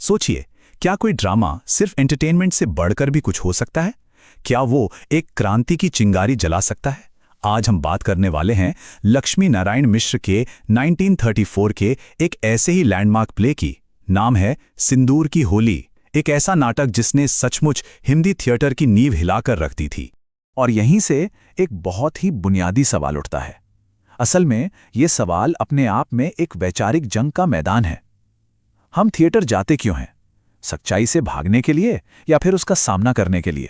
सोचिए, क्या कोई ड्रामा सिर्फ एंटरटेनमेंट से बढ़कर भी कुछ हो सकता है? क्या वो एक क्रांति की चिंगारी जला सकता है? आज हम बात करने वाले हैं लक्ष्मी नारायण मिश्र के 1934 के एक ऐसे ही लैंडमार्क प्ले की। नाम है सिंदूर की होली। एक ऐसा नाटक जिसने सचमुच हिंदी थिएटर की नींव हिलाकर रख दी थी। और यहीं से एक बहुत ही बुनियादी सवाल उठता है। असल में ये सवाल अपने आप में एक वैचारिक जंग का मैदान है। हम थिएटर जाते क्यों हैं? सच्चाई से भागने के लिए या फिर उसका सामना करने के लिए?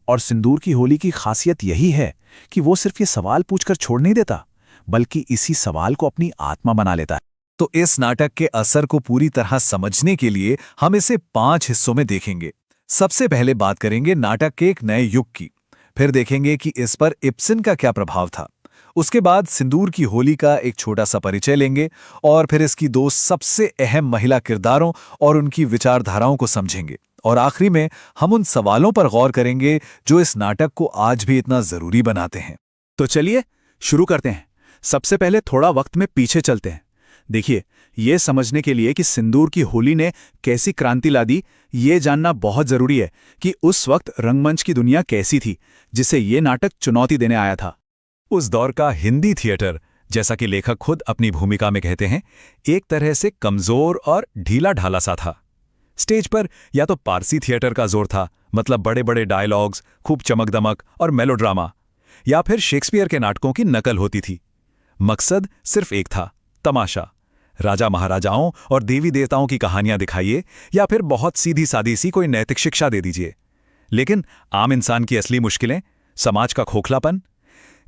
और सिंदूर की होली की खासियत यही है कि वो सिर्फ ये सवाल पूछकर छोड़ नहीं देता, बल्कि इसी सवाल को अपनी आत्मा बना लेता है। तो इस नाटक के असर को पूरी तरह समझने के लिए हम इसे 5 हिस्सों में देखेंगे। सबसे पहले बात करेंगे नाटक के एक नए युग की, फिर देखेंगे कि इस पर इब्सन का क्या प्रभाव था, उसके बाद सिंदूर की होली का एक छोटा सा परिचय लेंगे और फिर इसकी 2 सबसे अहम महिला किरदारों और उनकी विचारधाराओं को समझेंगे, और आखिरी में हम उन सवालों पर गौर करेंगे जो इस नाटक को आज भी इतना जरूरी बनाते हैं। तो चलिए शुरू करते हैं। सबसे पहले थोड़ा वक्त में पीछे चलते हैं। देखिए, ये समझने के लिए कि सिंदूर की होली ने कैसी क्रांति ला दी, ये जानना बहुत जरूरी है कि उस वक्त रंगमंच की दुनिया कैसी थी जिसे ये नाटक चुनौती देने आया था। उस दौर का हिंदी थिएटर, जैसा कि लेखक खुद अपनी भूमिका में कहते हैं, एक तरह से कमजोर और ढीला ढाला सा था। स्टेज पर या तो पारसी थिएटर का जोर था, मतलब बड़े बड़े डायलॉग्स, खूब चमक दमक और मेलोड्रामा, या फिर शेक्सपियर के नाटकों की नकल होती थी। मकसद सिर्फ एक था, तमाशा। राजा महाराजाओं और देवी देवताओं की कहानियां दिखाइए या फिर बहुत सीधी सादी सी कोई नैतिक शिक्षा दे दीजिए। लेकिन आम इंसान की असली मुश्किलें, समाज का खोखलापन,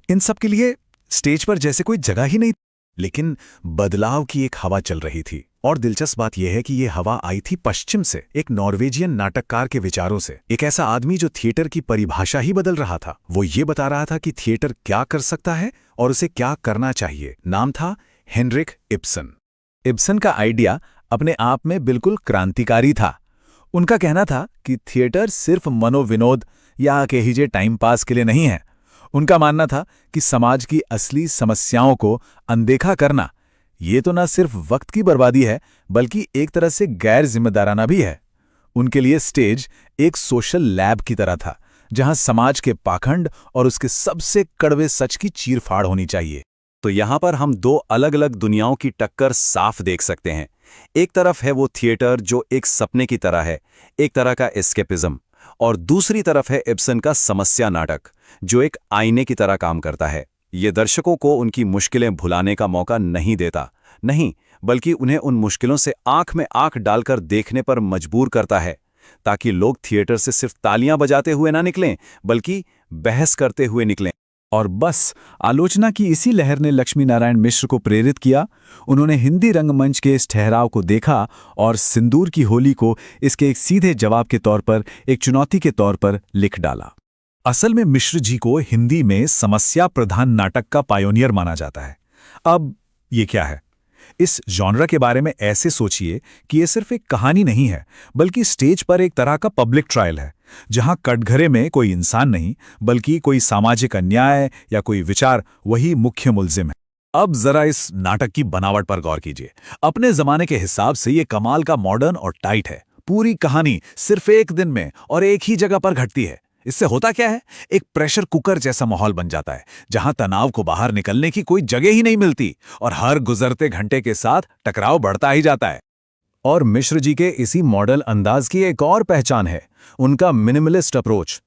इन सब के लिए स्टेज पर जैसे कोई जगह ही नहीं। लेकिन बदलाव की एक हवा चल रही थी, और दिलचस्प बात यह है कि यह हवा आई थी पश्चिम से, एक नॉर्वेजियन नाटककार के विचारों से। एक ऐसा आदमी जो थिएटर की परिभाषा ही बदल रहा था। वो ये बता रहा था कि थिएटर क्या कर सकता है और उसे क्या करना चाहिए। नाम था हेनरिक इब्सन। इब्सन का आइडिया अपने आप में बिल्कुल क्रांतिकारी था। उनका कहना था कि थिएटर सिर्फ मनोविनोद या कहिए टाइम पास के लिए नहीं है। उनका मानना था कि समाज की असली समस्याओं को अनदेखा करना ये तो न सिर्फ वक्त की बर्बादी है, बल्कि एक तरह से गैर जिम्मेदाराना भी है। उनके लिए स्टेज एक सोशल लैब की तरह था, जहां समाज के पाखंड और उसके सबसे कड़वे सच की चीरफाड़ होनी चाहिए। तो यहां पर हम 2 अलग अलग दुनियाओं की टक्कर साफ देख सकते हैं। एक तरफ है वो थिएटर जो एक सपने की तरह है, एक तरह का एस्केपिज्म, और दूसरी तरफ है इब्सन का समस्या नाटक, जो एक आईने की तरह काम करता है। ये दर्शकों को उनकी मुश्किलें भुलाने का मौका नहीं देता, नहीं, बल्कि उन्हें उन मुश्किलों से आंख में आंख डालकर देखने पर मजबूर करता है, ताकि लोग थिएटर से सिर्फ तालियां बजाते हुए ना निकलें, बल्कि बहस करते हुए निकलें। और बस आलोचना की इसी लहर ने लक्ष्मी नारायण मिश्र को प्रेरित किया। उन्होंने हिंदी रंगमंच के इस ठहराव को देखा और सिंदूर की होली को इसके एक सीधे जवाब के तौर पर, एक चुनौती के तौर पर लिख डाला। असल में मिश्र जी को हिंदी में समस्या प्रधान नाटक का पायोनियर माना जाता है। अब ये क्या है? इस जॉनरा के बारे में ऐसे सोचिए कि ये सिर्फ एक कहानी नहीं है, बल्कि स्टेज पर एक तरह का पब्लिक ट्रायल है, जहां कटघरे में कोई इंसान नहीं, बल्कि कोई सामाजिक अन्याय या कोई विचार वही मुख्य मुल्जिम है। अब जरा इस नाटक की बनावट पर गौर कीजिए। अपने जमाने के हिसाब से ये कमाल का मॉडर्न और टाइट है। पूरी कहानी सिर्फ एक दिन में और एक ही जगह पर घटती है। इससे होता क्या है? एक प्रेशर कुकर जैसा माहौल बन जाता है, जहां तनाव को बाहर निकलने की कोई जगह ही नहीं मिलती, और हर गुजरते घंटे के साथ टकराव बढ़ता ही जाता है। और मिश्र जी के इसी मॉडल अंदाज की एक और पहचान है, उनका मिनिमलिस्ट अप्रोच।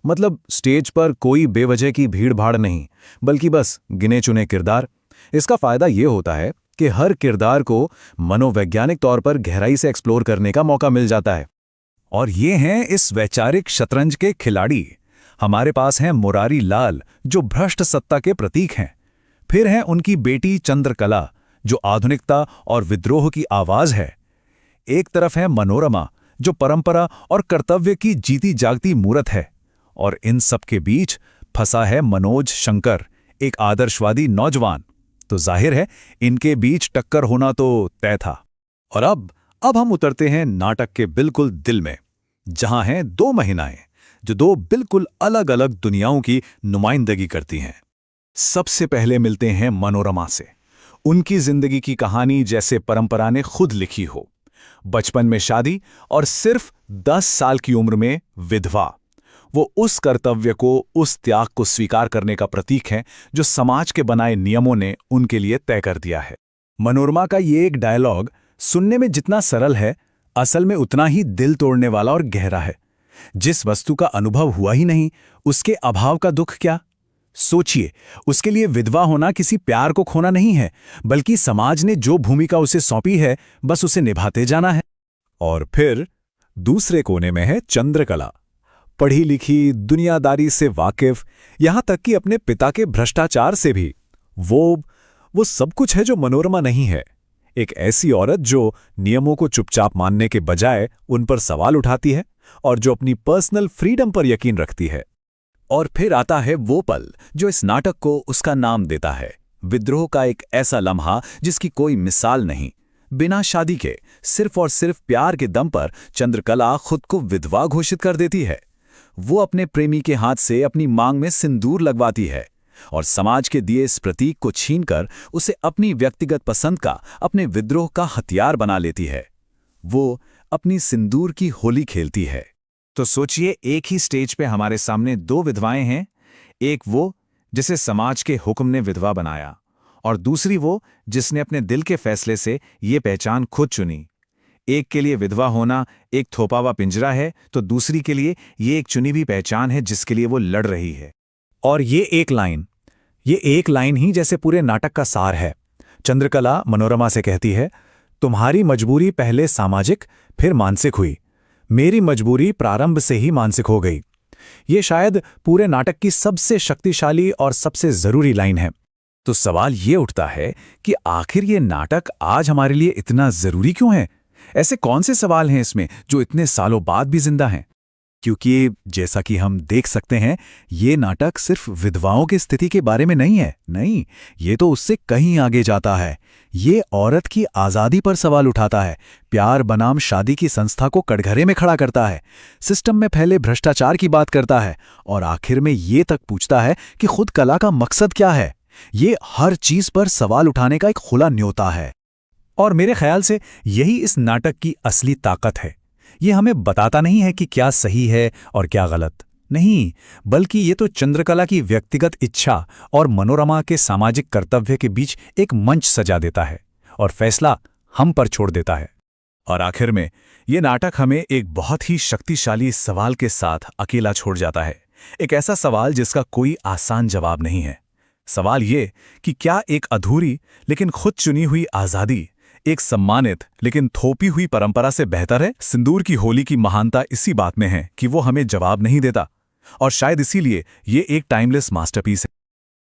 मतलब स्टेज पर कोई बेवजह की भीड़ भाड़ नहीं, बल्कि बस गिने चुने किरदार। इसका फायदा ये होता है कि हर किरदार को मनोवैज्ञानिक तौर पर गहराई से एक्सप्लोर करने का मौका मिल जाता है। और ये हैं इस वैचारिक शतरंज के खिलाड़ी। हमारे पास हैं मुरारी लाल, जो भ्रष्ट सत्ता के प्रतीक हैं। फिर हैं उनकी बेटी चंद्रकला, जो आधुनिकता और विद्रोह की आवाज है। एक तरफ है मनोरमा, जो परंपरा और कर्तव्य की जीती जागती मूरत है। और इन सब के बीच फंसा है मनोज शंकर, एक आदर्शवादी नौजवान। तो जाहिर है इनके बीच टक्कर होना तो तय था। और अब हम उतरते हैं नाटक के बिल्कुल दिल में, जहां हैं 2 महिलाएं जो 2 बिल्कुल अलग अलग दुनियाओं की नुमाइंदगी करती हैं। सबसे पहले मिलते हैं मनोरमा से। उनकी जिंदगी की कहानी जैसे परंपरा ने खुद लिखी हो। बचपन में शादी और सिर्फ 10 साल की उम्र में विधवा। वो उस कर्तव्य को, उस त्याग को स्वीकार करने का प्रतीक है जो समाज के बनाए नियमों ने उनके लिए तय कर दिया है। मनोरमा का ये एक डायलॉग सुनने में जितना सरल है, असल में उतना ही दिल तोड़ने वाला और गहरा है। जिस वस्तु का अनुभव हुआ ही नहीं, उसके अभाव का दुख क्या? सोचिए, उसके लिए विधवा होना किसी प्यार को खोना नहीं है, बल्कि समाज ने जो भूमिका उसे सौंपी है, बस उसे निभाते जाना है। और फिर दूसरे कोने में है चंद्रकला, पढ़ी लिखी, दुनियादारी से वाकिफ, यहां तक कि अपने पिता के भ्रष्टाचार से भी। वो सब कुछ है जो मनोरमा नहीं है। एक ऐसी औरत जो नियमों को चुपचाप मानने के बजाय उन पर सवाल उठाती है और जो अपनी पर्सनल फ्रीडम पर यकीन रखती है। और फिर आता है वो पल जो इस नाटक को उसका नाम देता है, विद्रोह का एक ऐसा लम्हा जिसकी कोई मिसाल नहीं। बिना शादी के, सिर्फ और सिर्फ प्यार के दम पर चंद्रकला खुद को विधवा घोषित कर देती है। वो अपने प्रेमी के हाथ से अपनी मांग में सिंदूर लगवाती है और समाज के दिए इस प्रतीक को छीनकर उसे अपनी व्यक्तिगत पसंद का, अपने विद्रोह का हथियार बना लेती है। वो अपनी सिंदूर की होली खेलती है। तो सोचिए, एक ही स्टेज पे हमारे सामने दो विधवाएं हैं। एक वो जिसे समाज के हुक्म ने विधवा बनाया, और दूसरी वो जिसने अपने दिल के फैसले से ये पहचान खुद चुनी। एक के लिए विधवा होना एक थोपा हुआ पिंजरा है, तो दूसरी के लिए ये एक चुनी हुई पहचान है जिसके लिए वो लड़ रही है। और ये एक लाइन ही जैसे पूरे नाटक का सार है। चंद्रकला मनोरमा से कहती है, तुम्हारी मजबूरी पहले सामाजिक फिर मानसिक हुई, मेरी मजबूरी प्रारंभ से ही मानसिक हो गई। ये शायद पूरे नाटक की सबसे शक्तिशाली और सबसे जरूरी लाइन है। तो सवाल ये उठता है कि आखिर ये नाटक आज हमारे लिए इतना जरूरी क्यों है? ऐसे कौन से सवाल हैं इसमें जो इतने सालों बाद भी जिंदा हैं? क्योंकि जैसा कि हम देख सकते हैं, ये नाटक सिर्फ विधवाओं की स्थिति के बारे में नहीं है। नहीं, ये तो उससे कहीं आगे जाता है। ये औरत की आज़ादी पर सवाल उठाता है, प्यार बनाम शादी की संस्था को कटघरे में खड़ा करता है, सिस्टम में फैले भ्रष्टाचार की बात करता है, और आखिर में ये तक पूछता है कि खुद कला का मकसद क्या है। ये हर चीज पर सवाल उठाने का एक खुला न्योता है। और मेरे ख्याल से यही इस नाटक की असली ताकत है। ये हमें बताता नहीं है कि क्या सही है और क्या गलत, नहीं, बल्कि ये तो चंद्रकला की व्यक्तिगत इच्छा और मनोरमा के सामाजिक कर्तव्य के बीच एक मंच सजा देता है और फैसला हम पर छोड़ देता है। और आखिर में ये नाटक हमें एक बहुत ही शक्तिशाली सवाल के साथ अकेला छोड़ जाता है। एक ऐसा सवाल जिसका कोई आसान जवाब नहीं है। सवाल ये कि क्या एक अधूरी लेकिन खुद चुनी हुई आज़ादी एक सम्मानित लेकिन थोपी हुई परंपरा से बेहतर है? सिंदूर की होली की महानता इसी बात में है कि वो हमें जवाब नहीं देता, और शायद इसीलिए ये एक टाइमलेस मास्टरपीस है।